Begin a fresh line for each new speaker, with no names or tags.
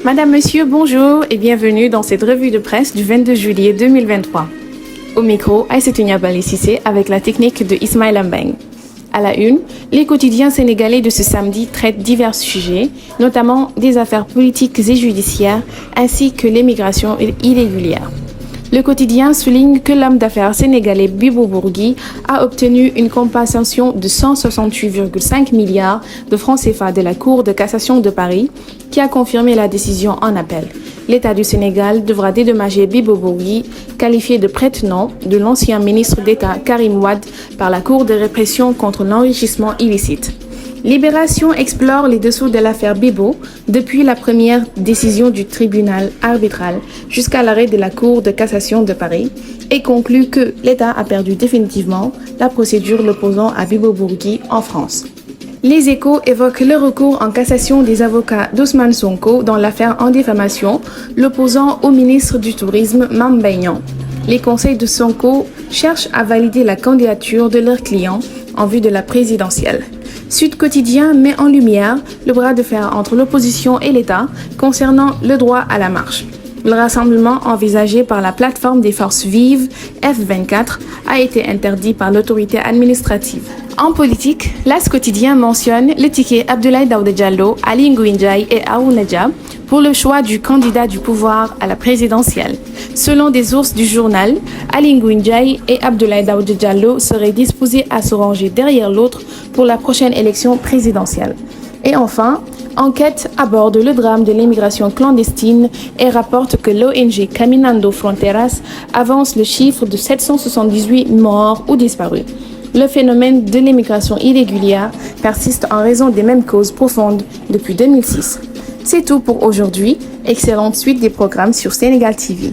Madame, Monsieur, bonjour et bienvenue dans cette revue de presse du 22 juillet 2023. Au micro, Aïssatou Niabali Cissé avec la technique de Ismaël Mbeng. À la une, les quotidiens sénégalais de ce samedi traitent divers sujets, notamment des affaires politiques et judiciaires, ainsi que l'émigration irrégulière. Le quotidien souligne que l'homme d'affaires sénégalais Bibo Bourgui a obtenu une compensation de 168,5 milliards de francs CFA de la Cour de cassation de Paris, qui a confirmé la décision en appel. L'État du Sénégal devra dédommager Bibo Bourgui, qualifié de prête-nom de l'ancien ministre d'État Karim Wade par la Cour de répression contre l'enrichissement illicite. Libération explore les dessous de l'affaire Bibo depuis la première décision du tribunal arbitral jusqu'à l'arrêt de la Cour de cassation de Paris et conclut que l'État a perdu définitivement la procédure l'opposant à Bibo Bourgui en France. Les Échos évoquent le recours en cassation des avocats d'Ousmane Sonko dans l'affaire en diffamation, l'opposant au ministre du Tourisme Mame Mbaye Niang. Les conseils de Sonko cherchent à valider la candidature de leurs clients en vue de la présidentielle. Sud Quotidien met en lumière le bras de fer entre l'opposition et l'État concernant le droit à la marche. Le rassemblement envisagé par la plateforme des forces vives F24 a été interdit par l'autorité administrative. En politique, l'As Quotidien mentionne le ticket Abdoulaye Daouda Diallo, Aly Ngouille Ndiaye et Arouna Dia pour le choix du candidat du pouvoir à la présidentielle. Selon des sources du journal, Aly Ngouille Ndiaye et Abdoulaye Daouda Diallo seraient disposés à se ranger derrière l'autre pour la prochaine élection présidentielle. Et enfin, Enquête aborde le drame de l'immigration clandestine et rapporte que l'ONG Caminando Fronteras avance le chiffre de 778 morts ou disparus. Le phénomène de l'immigration irrégulière persiste en raison des mêmes causes profondes depuis 2006. C'est tout pour aujourd'hui. Excellente suite des programmes sur Sénégal TV.